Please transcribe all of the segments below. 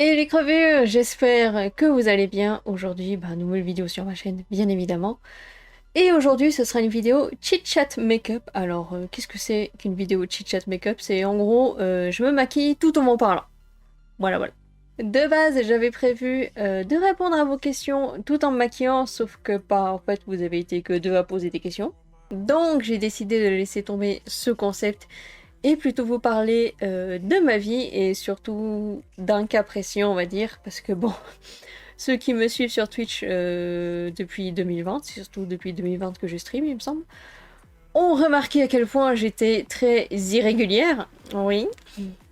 Et les crevés, j'espère que vous allez bien. Aujourd'hui, nouvelle vidéo sur ma chaîne, bien évidemment. Et aujourd'hui, ce sera une vidéo chit-chat make-up. Alors, qu'est-ce que c'est qu'une vidéo chit-chat make-up? C'est en gros, je me maquille tout en m'en parlant. Voilà, voilà. De base, j'avais prévu de répondre à vos questions tout en me maquillant, sauf que en fait, vous avez été que deux à poser des questions. Donc, j'ai décidé de laisser tomber ce concept et plutôt vous parler de ma vie et surtout d'un cas précis, on va dire, parce que bon, ceux qui me suivent sur Twitch depuis 2020, c'est surtout depuis 2020 que je stream, il me semble, ont remarqué à quel point j'étais très irrégulière, oui,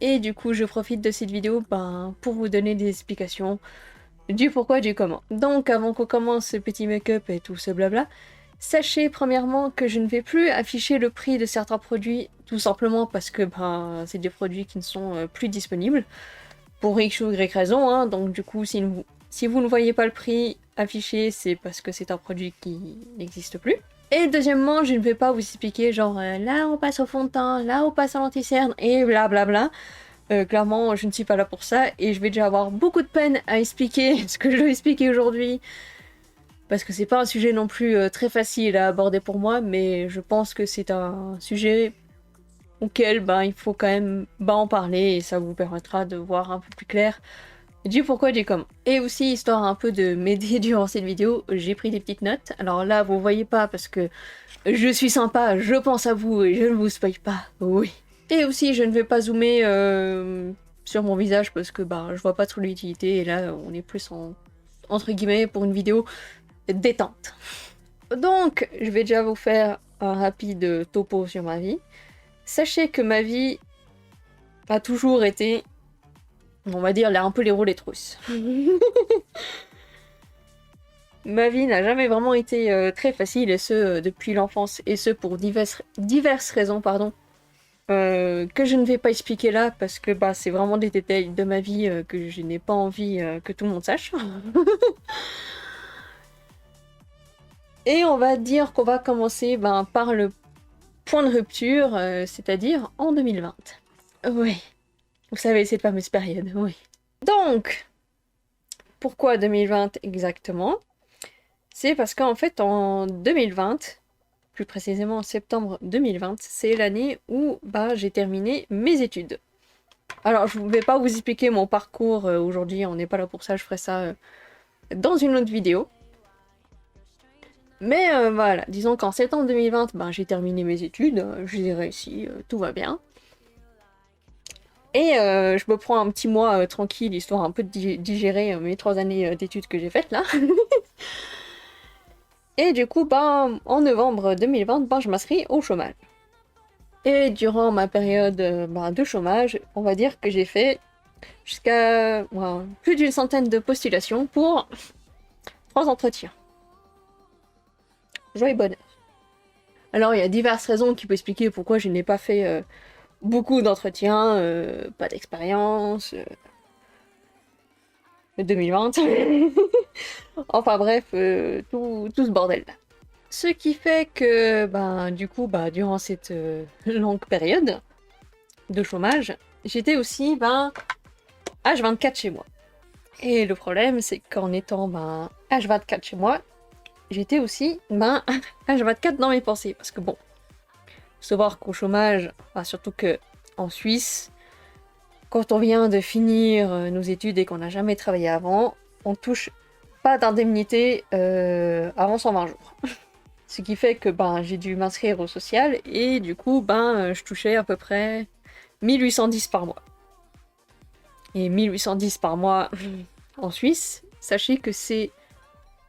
et du coup je profite de cette vidéo pour vous donner des explications du pourquoi, du comment. Donc avant qu'on commence ce petit make-up et tout ce blabla, sachez premièrement que je ne vais plus afficher le prix de certains produits, tout simplement parce que c'est des produits qui ne sont plus disponibles, pour X ou Y raison, hein. Donc du coup, si vous ne voyez pas le prix affiché, c'est parce que c'est un produit qui n'existe plus. Et deuxièmement, je ne vais pas vous expliquer genre là on passe au fond de teint, là on passe à l'anti-cerne et blablabla. Clairement, je ne suis pas là pour ça et je vais déjà avoir beaucoup de peine à expliquer ce que je vais expliquer aujourd'hui parce que c'est pas un sujet non plus très facile à aborder pour moi, mais je pense que c'est un sujet auquel il faut quand même en parler et ça vous permettra de voir un peu plus clair du pourquoi du comment. Et aussi, histoire un peu de m'aider durant cette vidéo, j'ai pris des petites notes. Alors là, vous voyez pas parce que je suis sympa, je pense à vous et je ne vous spoil pas, oui. Et aussi, je ne vais pas zoomer sur mon visage parce que je vois pas trop l'utilité et là, on est plus entre guillemets pour une vidéo détente. Donc, je vais déjà vous faire un rapide topo sur ma vie. Sachez que ma vie a toujours été, on va dire, là un peu les roulettes russes. Ma vie n'a jamais vraiment été très facile, et ce depuis l'enfance, et ce pour diverses raisons, pardon, que je ne vais pas expliquer là, parce que c'est vraiment des détails de ma vie que je n'ai pas envie que tout le monde sache. Et on va dire qu'on va commencer par le point de rupture, c'est-à-dire en 2020. Oui, vous savez, cette fameuse période, oui. Donc, pourquoi 2020 exactement? C'est parce qu'en fait, en 2020, plus précisément en septembre 2020, c'est l'année où j'ai terminé mes études. Alors, je ne vais pas vous expliquer mon parcours aujourd'hui, on n'est pas là pour ça, je ferai ça dans une autre vidéo. Mais voilà, disons qu'en septembre 2020, j'ai terminé mes études, je les ai réussi, tout va bien. Et je me prends un petit mois tranquille, histoire un peu de digérer mes 3 années d'études que j'ai faites là. Et du coup, en novembre 2020, je m'inscris au chômage. Et durant ma période de chômage, on va dire que j'ai fait jusqu'à plus d'une centaine de postulations pour 3 entretiens. Joie et bonheur. Alors, il y a diverses raisons qui peuvent expliquer pourquoi je n'ai pas fait beaucoup d'entretiens, pas d'expérience, 2020. Enfin bref, tout ce bordel-là. Ce qui fait que, du coup, durant cette longue période de chômage, j'étais aussi, H24 chez moi. Et le problème, c'est qu'en étant, H24 chez moi, j'étais aussi, H24 dans mes pensées. Parce que bon, faut savoir qu'au chômage, surtout que en Suisse, quand on vient de finir nos études et qu'on n'a jamais travaillé avant, on touche pas d'indemnité avant 120 jours. Ce qui fait que j'ai dû m'inscrire au social et du coup je touchais à peu près 1810 par mois. Et 1810 par mois en Suisse, sachez que c'est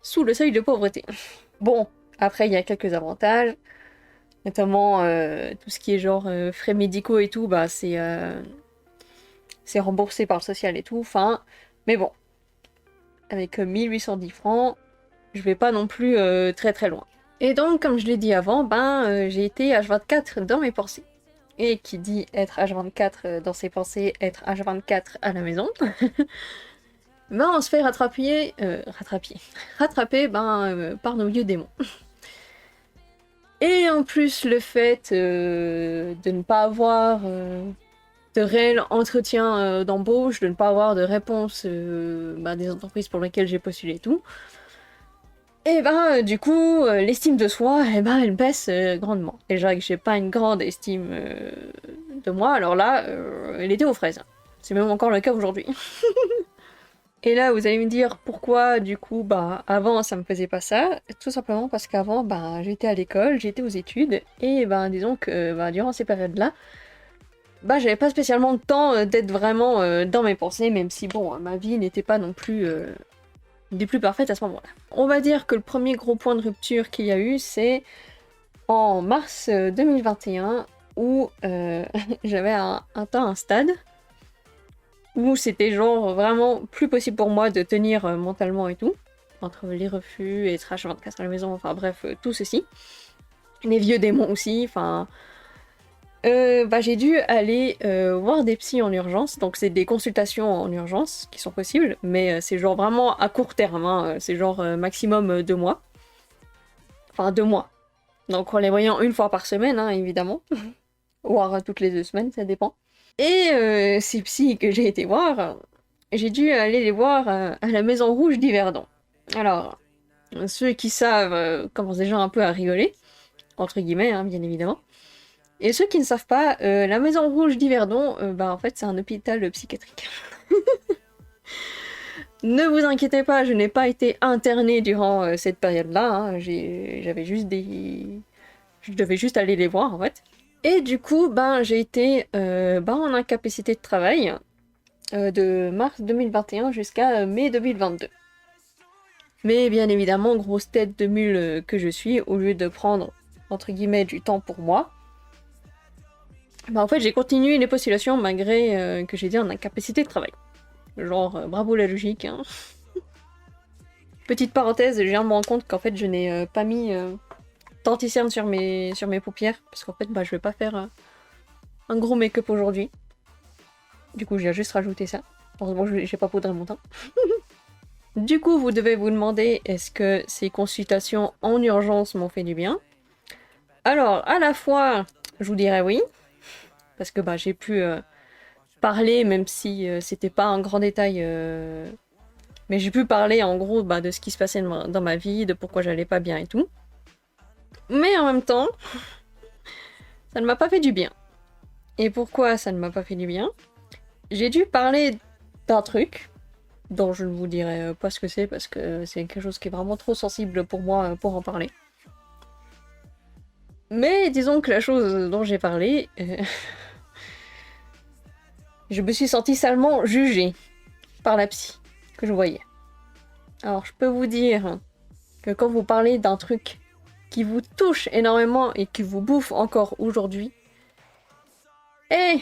sous le seuil de pauvreté. Bon, après il y a quelques avantages, notamment tout ce qui est genre frais médicaux et tout, c'est remboursé par le social et tout, enfin, mais bon, avec 1810 francs, je vais pas non plus très très loin. Et donc, comme je l'ai dit avant, j'ai été H24 dans mes pensées. Et qui dit être H24 dans ses pensées, être H24 à la maison, on se fait rattraper par nos vieux démons. Et en plus, le fait de ne pas avoir de réel entretien d'embauche, de ne pas avoir de réponse des entreprises pour lesquelles j'ai postulé et tout. Et du coup, l'estime de soi, elle baisse grandement. Déjà que j'ai pas une grande estime de moi, alors là, elle était aux fraises. C'est même encore le cas aujourd'hui. Et là, vous allez me dire pourquoi, du coup, avant, ça me faisait pas ça. Tout simplement parce qu'avant, j'étais à l'école, j'étais aux études, et disons que durant ces périodes-là, j'avais pas spécialement le temps d'être vraiment dans mes pensées, même si, bon, ma vie n'était pas non plus des plus parfaites à ce moment-là. On va dire que le premier gros point de rupture qu'il y a eu, c'est en mars 2021, où j'avais atteint un stade où c'était genre vraiment plus possible pour moi de tenir mentalement et tout, entre les refus, être H24 à la maison, enfin bref, tout ceci. Les vieux démons aussi, enfin... j'ai dû aller voir des psys en urgence, donc c'est des consultations en urgence qui sont possibles, mais c'est genre vraiment à court terme, hein, c'est genre maximum 2 mois. Enfin 2 mois. Donc en les voyant une fois par semaine, hein, évidemment. Voire toutes les 2 semaines, ça dépend. Et ces psys que j'ai été voir, j'ai dû aller les voir à la Maison Rouge d'Yverdon. Alors, ceux qui savent commencent déjà un peu à rigoler, entre guillemets, hein, bien évidemment. Et ceux qui ne savent pas, la Maison Rouge d'Yverdon, en fait, c'est un hôpital psychiatrique. Ne vous inquiétez pas, je n'ai pas été internée durant cette période-là. Hein. J'avais juste des... Je devais juste aller les voir, en fait. Et du coup, j'ai été en incapacité de travail de mars 2021 jusqu'à mai 2022. Mais bien évidemment, grosse tête de mule que je suis, au lieu de prendre, entre guillemets, du temps pour moi, en fait, j'ai continué les postulations malgré que j'étais en incapacité de travail. Genre, bravo la logique, hein. Petite parenthèse, je viens de me rendre compte qu'en fait, je n'ai pas mis denticerne sur mes paupières, parce qu'en fait, je vais pas faire un gros make-up aujourd'hui. Du coup, j'ai juste rajouté ça. Heureusement, j'ai pas poudré mon teint. Du coup, vous devez vous demander, est-ce que ces consultations en urgence m'ont fait du bien? Alors, à la fois, je vous dirais oui, parce que j'ai pu parler, même si c'était pas un grand détail, mais j'ai pu parler en gros de ce qui se passait dans ma vie, de pourquoi j'allais pas bien et tout. Mais en même temps, ça ne m'a pas fait du bien. Et pourquoi ça ne m'a pas fait du bien? J'ai dû parler d'un truc dont je ne vous dirai pas ce que c'est parce que c'est quelque chose qui est vraiment trop sensible pour moi pour en parler. Mais disons que la chose dont j'ai parlé, je me suis sentie salement jugée par la psy que je voyais. Alors je peux vous dire que quand vous parlez d'un truc qui vous touche énormément et qui vous bouffe encore aujourd'hui, et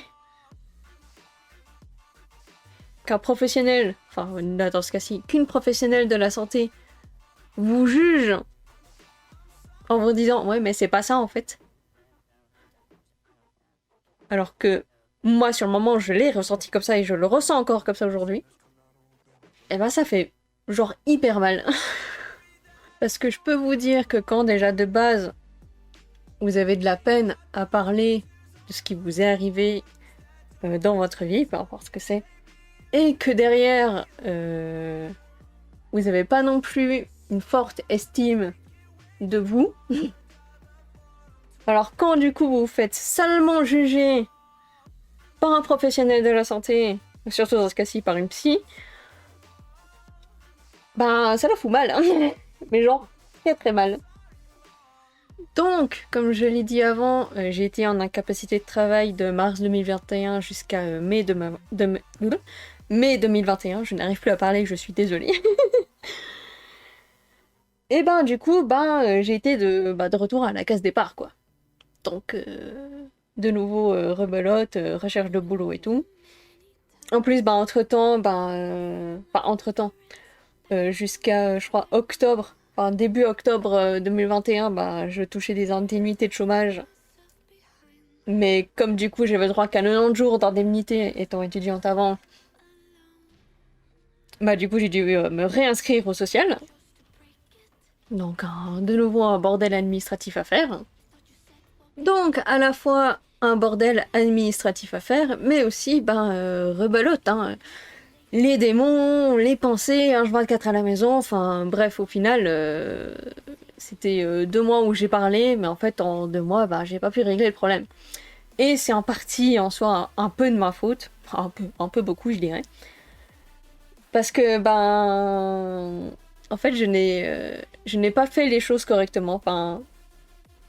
qu'un professionnel, enfin dans ce cas-ci, qu'une professionnelle de la santé vous juge en vous disant « ouais mais c'est pas ça en fait ». Alors que moi sur le moment je l'ai ressenti comme ça et je le ressens encore comme ça aujourd'hui, et ça fait genre hyper mal. Parce que je peux vous dire que quand déjà de base vous avez de la peine à parler de ce qui vous est arrivé dans votre vie, peu importe ce que c'est, et que derrière vous n'avez pas non plus une forte estime de vous, alors quand du coup vous vous faites salement juger par un professionnel de la santé, surtout dans ce cas-ci par une psy, ça la fout mal, hein. Mais genre très très mal. Donc, comme je l'ai dit avant, j'ai été en incapacité de travail de mars 2021 jusqu'à mai 2021. Je n'arrive plus à parler, je suis désolée. Et du coup, j'ai été de retour à la case départ, quoi. Donc, de nouveau, rebelote, recherche de boulot et tout. En plus, entre-temps, jusqu'à, je crois, octobre, début octobre 2021, je touchais des indemnités de chômage. Mais comme du coup j'avais droit qu'à 90 jours d'indemnité étant étudiante avant, du coup j'ai dû me réinscrire au social. Donc de nouveau un bordel administratif à faire. Donc à la fois un bordel administratif à faire, mais aussi, rebelote, hein. Les démons, les pensées, un H24 à la maison, enfin bref, au final, c'était 2 mois où j'ai parlé, mais en fait, en 2 mois, j'ai pas pu régler le problème. Et c'est en partie, en soi, un peu de ma faute, un peu beaucoup, je dirais. Parce que, en fait, je n'ai pas fait les choses correctement. Enfin,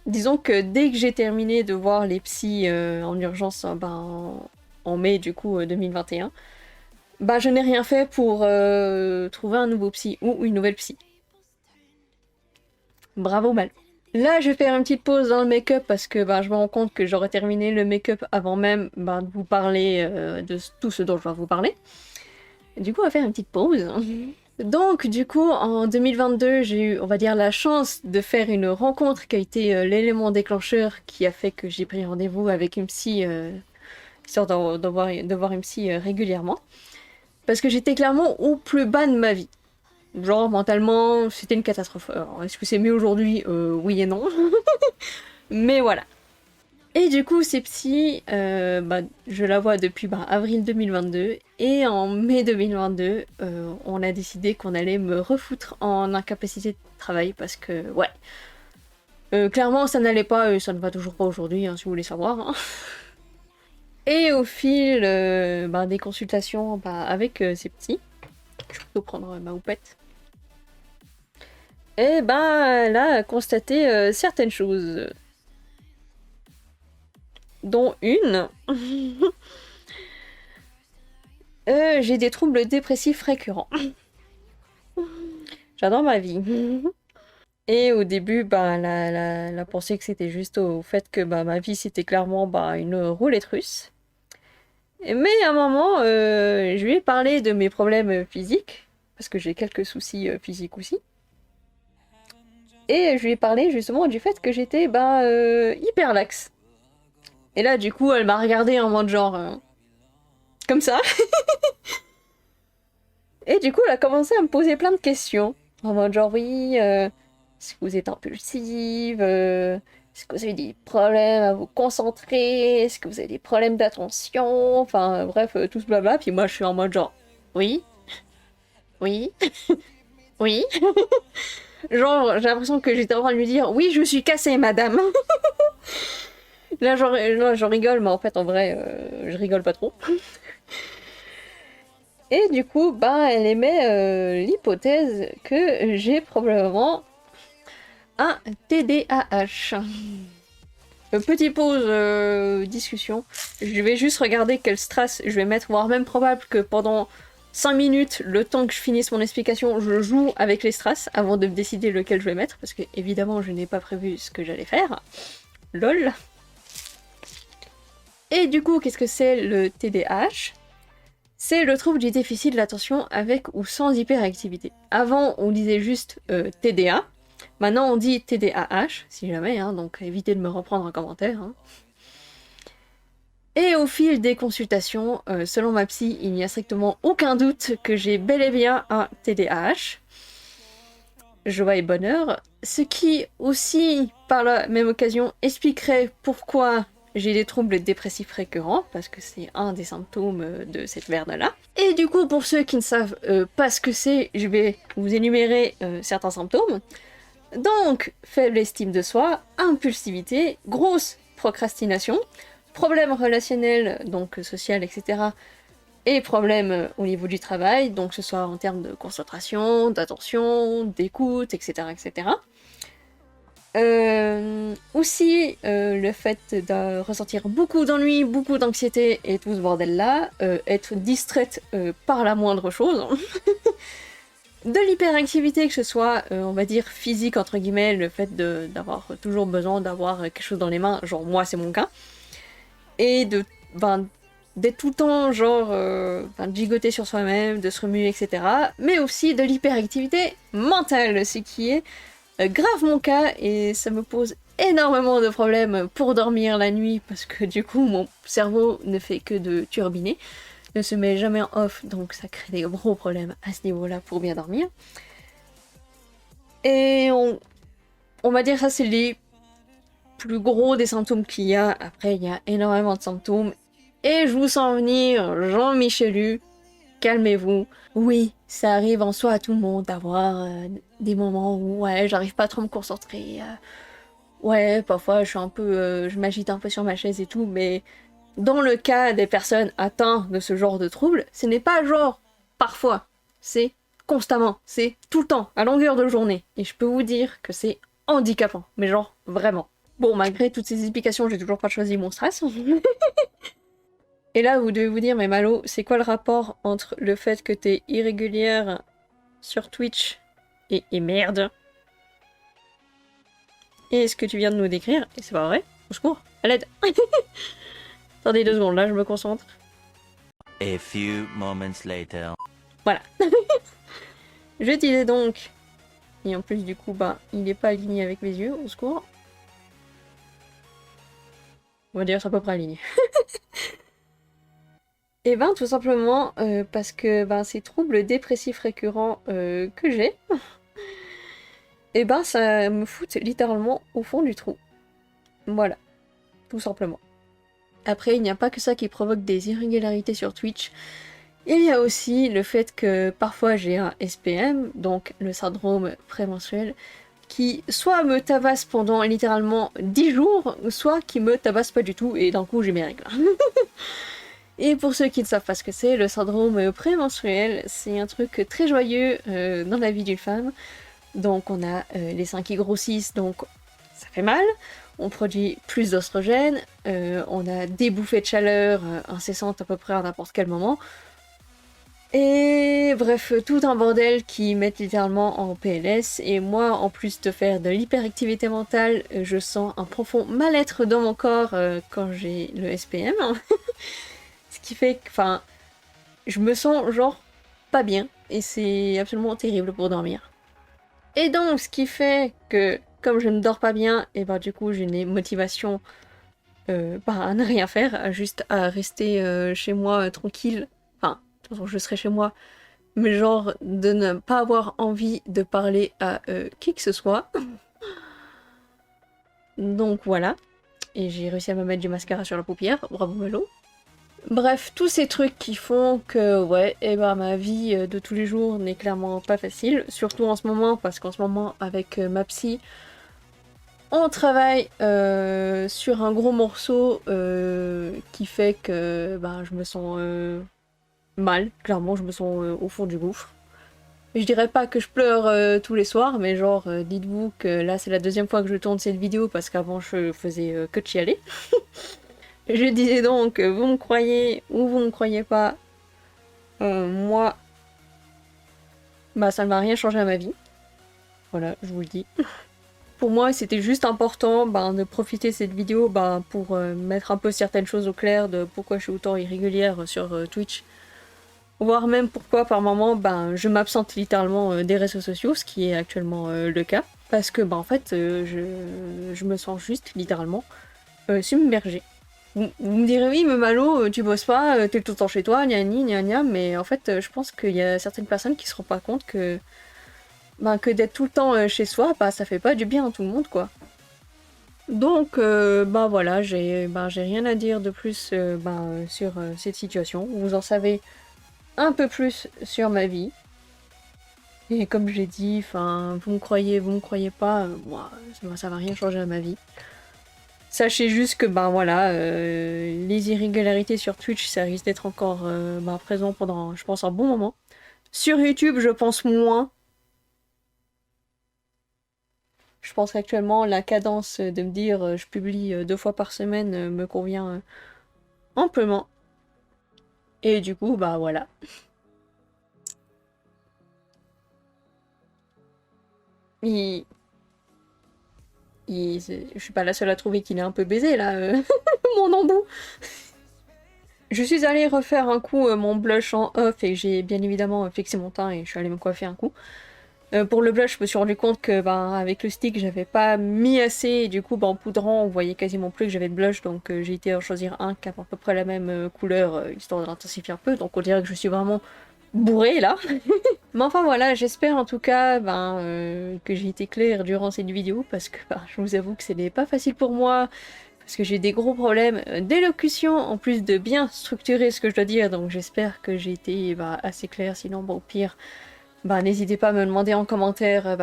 disons que dès que j'ai terminé de voir les psys en urgence, en mai, du coup, 2021, je n'ai rien fait pour trouver un nouveau psy ou une nouvelle psy. Bravo, Mal. Là, je vais faire une petite pause dans le make-up parce que je me rends compte que j'aurais terminé le make-up avant même de vous parler de tout ce dont je vais vous parler. Du coup, on va faire une petite pause. Donc, du coup, en 2022, j'ai eu, on va dire, la chance de faire une rencontre qui a été l'élément déclencheur qui a fait que j'ai pris rendez-vous avec une psy, histoire de voir une psy régulièrement. Parce que j'étais clairement au plus bas de ma vie. Genre, mentalement, c'était une catastrophe. Alors, est-ce que c'est mieux aujourd'hui? Oui et non. Mais voilà. Et du coup, ces psys, je la vois depuis avril 2022. Et en mai 2022, on a décidé qu'on allait me refoutre en incapacité de travail. Parce que, ouais. Clairement, ça n'allait pas et ça ne va toujours pas aujourd'hui, hein, si vous voulez savoir. Hein. Et au fil des consultations avec ces psys, je vais plutôt prendre ma houppette. Et là, a constaté certaines choses. Dont une. J'ai des troubles dépressifs récurrents. J'adore ma vie. Et au début, la pensée que c'était juste au fait que ma vie c'était clairement une roulette russe. Mais à un moment, je lui ai parlé de mes problèmes physiques, parce que j'ai quelques soucis physiques aussi. Et je lui ai parlé justement du fait que j'étais hyper laxe. Et là, du coup, elle m'a regardé en mode genre... comme ça. Et du coup, elle a commencé à me poser plein de questions. En mode genre, oui, est-ce que vous êtes impulsive? Est-ce que vous avez des problèmes à vous concentrer? Est-ce que vous avez des problèmes d'attention? Enfin, bref, tout ce blabla. Puis moi, je suis en mode genre, oui, oui, oui. Genre, j'ai l'impression que j'étais en train de lui dire, oui, je suis cassée, madame. Là, j'en rigole, mais en fait, en vrai, je rigole pas trop. Et du coup, elle émet l'hypothèse que j'ai probablement un TDAH. Petite pause discussion. Je vais juste regarder quel stress je vais mettre, voire même probable que pendant 5 minutes, le temps que je finisse mon explication, je joue avec les strass avant de me décider lequel je vais mettre, parce que évidemment je n'ai pas prévu ce que j'allais faire. LOL. Et du coup, qu'est-ce que c'est le TDAH? C'est le trouble du déficit de l'attention avec ou sans hyperactivité. Avant, on disait juste TDA. Maintenant, on dit TDAH, si jamais, hein, donc évitez de me reprendre en commentaire. Hein. Et au fil des consultations, selon ma psy, il n'y a strictement aucun doute que j'ai bel et bien un TDAH. Joie et bonheur. Ce qui aussi, par la même occasion, expliquerait pourquoi j'ai des troubles dépressifs récurrents, parce que c'est un des symptômes de cette merde-là. Et du coup, pour ceux qui ne savent pas ce que c'est, je vais vous énumérer certains symptômes. Donc, faible estime de soi, impulsivité, grosse procrastination, problèmes relationnels, donc social, etc. Et problèmes au niveau du travail, donc que ce soit en termes de concentration, d'attention, d'écoute, etc. etc. Aussi le fait de ressentir beaucoup d'ennui, beaucoup d'anxiété et tout ce bordel là, être distraite par la moindre chose, de l'hyperactivité, que ce soit on va dire physique entre guillemets, le fait d'avoir toujours besoin d'avoir quelque chose dans les mains, genre moi c'est mon cas, et d'être tout le temps genre de gigoter sur soi-même, de se remuer, etc. Mais aussi de l'hyperactivité mentale, ce qui est grave mon cas, et ça me pose énormément de problèmes pour dormir la nuit, parce que du coup mon cerveau ne fait que de turbiner, ne se met jamais en off, donc ça crée des gros problèmes à ce niveau-là pour bien dormir. Et on va dire ça c'est les plus gros des symptômes qu'il y a. Après, il y a énormément de symptômes. Et je vous sens venir, Jean-Michelu, calmez-vous. Oui, ça arrive en soi à tout le monde d'avoir des moments où ouais, j'arrive pas trop à me concentrer. Ouais, parfois je suis un peu, je m'agite un peu sur ma chaise et tout, mais dans le cas des personnes atteintes de ce genre de troubles, ce n'est pas genre parfois, c'est constamment, c'est tout le temps, à longueur de journée. Et je peux vous dire que c'est handicapant, mais genre vraiment. Bon, malgré toutes ces explications, j'ai toujours pas choisi mon stress. Et là, vous devez vous dire, mais Malo, c'est quoi le rapport entre le fait que t'es irrégulière sur Twitch et merde et ce que tu viens de nous décrire, et c'est pas vrai, au secours, à l'aide. Attendez 2 secondes, là je me concentre. A few moments later. Voilà. Je disais donc, et en plus du coup, bah, il est pas aligné avec mes yeux, au secours. On va dire c'est à peu près aligné. Et ben tout simplement parce que ben, ces troubles dépressifs récurrents que j'ai, et ben ça me fout littéralement au fond du trou. Voilà, tout simplement. Après, il n'y a pas que ça qui provoque des irrégularités sur Twitch. Il y a aussi le fait que parfois j'ai un SPM, donc le syndrome prémenstruel, qui soit me tabasse pendant littéralement 10 jours, soit qui me tabasse pas du tout et d'un coup j'ai mes règles. Et pour ceux qui ne savent pas ce que c'est, le syndrome prémenstruel, c'est un truc très joyeux dans la vie d'une femme. Donc on a les seins qui grossissent, donc ça fait mal. On produit plus d'oestrogène, on a des bouffées de chaleur incessantes à peu près à n'importe quel moment. Et bref, tout un bordel qui met littéralement en PLS. Et moi, en plus de faire de l'hyperactivité mentale, je sens un profond mal-être dans mon corps quand j'ai le SPM. Ce qui fait que, enfin, je me sens genre pas bien. Et c'est absolument terrible pour dormir. Et donc, ce qui fait que, comme je ne dors pas bien, et ben du coup, j'ai une motivation à ne rien faire, juste à rester chez moi tranquille. Enfin, de toute façon, je serai chez moi, mais genre de ne pas avoir envie de parler à qui que ce soit. Donc voilà. Et j'ai réussi à me mettre du mascara sur la paupière. Bravo Melo. Bref, tous ces trucs qui font que, ouais, et ben ma vie de tous les jours n'est clairement pas facile. Surtout en ce moment, parce qu'en ce moment, avec ma psy, on travaille sur un gros morceau qui fait que ben, je me sens mal, clairement, je me sens au fond du gouffre. Je dirais pas que je pleure tous les soirs, mais genre, dites-vous que là c'est la 2e fois que je tourne cette vidéo parce qu'avant je faisais que de chialer. Je disais donc, vous me croyez ou vous me croyez pas, moi, bah ça ne m'a rien changé à ma vie. Voilà, je vous le dis. Pour moi, c'était juste important de profiter de cette vidéo pour mettre un peu certaines choses au clair de pourquoi je suis autant irrégulière sur Twitch. Voire même pourquoi par moment je m'absente littéralement des réseaux sociaux, ce qui est actuellement le cas. Parce que en fait je me sens juste littéralement submergée. Vous me direz oui mais Malo, tu bosses pas, t'es tout le temps chez toi, gna gna gna, mais en fait je pense qu'il y a certaines personnes qui se rendent pas compte que d'être tout le temps chez soi, ça fait pas du bien à tout le monde quoi. Donc voilà, j'ai rien à dire de plus sur cette situation. Vous en savez un peu plus sur ma vie. Et comme j'ai dit, enfin, vous me croyez pas, moi, ça va rien changer à ma vie. Sachez juste que voilà, les irrégularités sur Twitch, ça risque d'être encore présent pendant, je pense, un bon moment. Sur YouTube, je pense moins. Je pense qu'actuellement, la cadence de me dire je publie 2 fois par semaine me convient amplement. Et du coup, voilà. Je suis pas la seule à trouver qu'il est un peu baisé là, mon embout. Je suis allée refaire un coup mon blush en off et j'ai bien évidemment fixé mon teint et je suis allée me coiffer un coup. Pour le blush, je me suis rendu compte que avec le stick, j'avais pas mis assez et du coup en poudrant, on voyait quasiment plus que j'avais de blush, donc j'ai été en choisir un qui a à peu près la même couleur histoire de l'intensifier un peu. Donc on dirait que je suis vraiment bourrée là. Mais enfin voilà, j'espère en tout cas que j'ai été claire durant cette vidéo parce que je vous avoue que ce n'est pas facile pour moi parce que j'ai des gros problèmes d'élocution en plus de bien structurer ce que je dois dire, donc j'espère que j'ai été assez claire, sinon au pire n'hésitez pas à me demander en commentaire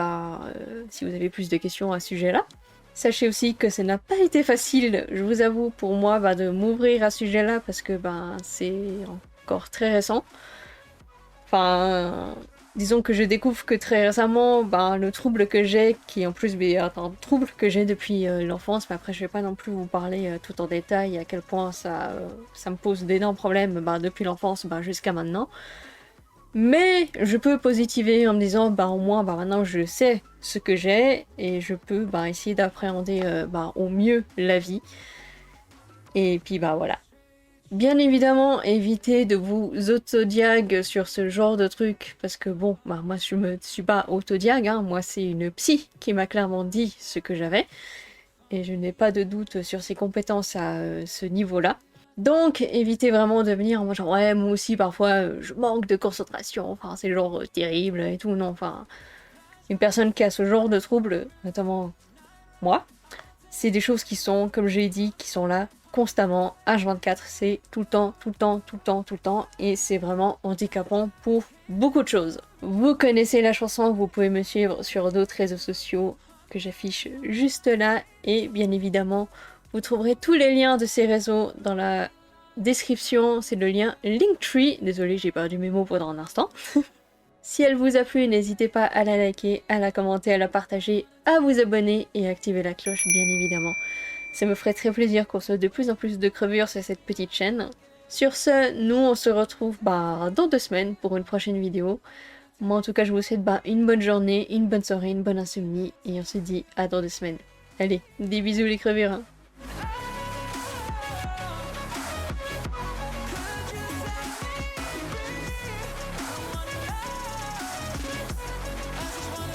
si vous avez plus de questions à ce sujet-là. Sachez aussi que ça n'a pas été facile, je vous avoue, pour moi de m'ouvrir à ce sujet-là parce que c'est encore très récent. Enfin, disons que je découvre que très récemment, le trouble que j'ai, qui en plus un trouble que j'ai depuis l'enfance, mais après je vais pas non plus vous parler tout en détail à quel point ça me pose d'énormes problèmes depuis l'enfance jusqu'à maintenant. Mais je peux positiver en me disant au moins maintenant je sais ce que j'ai et je peux essayer d'appréhender au mieux la vie. Et puis voilà. Bien évidemment, évitez de vous autodiag sur ce genre de truc, parce que bon, moi je me suis pas autodiag, hein, moi c'est une psy qui m'a clairement dit ce que j'avais, et je n'ai pas de doute sur ses compétences à ce niveau-là. Donc évitez vraiment de venir en mode genre ouais moi aussi parfois je manque de concentration, enfin c'est genre terrible et tout, non, enfin une personne qui a ce genre de trouble, notamment moi, c'est des choses qui sont, comme j'ai dit, qui sont là constamment, H24, c'est tout le temps, tout le temps, tout le temps, tout le temps, et c'est vraiment handicapant pour beaucoup de choses. Vous connaissez la chanson, vous pouvez me suivre sur d'autres réseaux sociaux que j'affiche juste là, et bien évidemment, vous trouverez tous les liens de ces réseaux dans la description, c'est le lien Linktree, désolé j'ai perdu mes mots pendant un instant. Si elle vous a plu, n'hésitez pas à la liker, à la commenter, à la partager, à vous abonner et à activer la cloche bien évidemment. Ça me ferait très plaisir qu'on soit de plus en plus de crevures sur cette petite chaîne. Sur ce, nous on se retrouve dans 2 semaines pour une prochaine vidéo. Moi en tout cas je vous souhaite une bonne journée, une bonne soirée, une bonne insomnie et on se dit à dans 2 semaines. Allez, des bisous les crevures hein.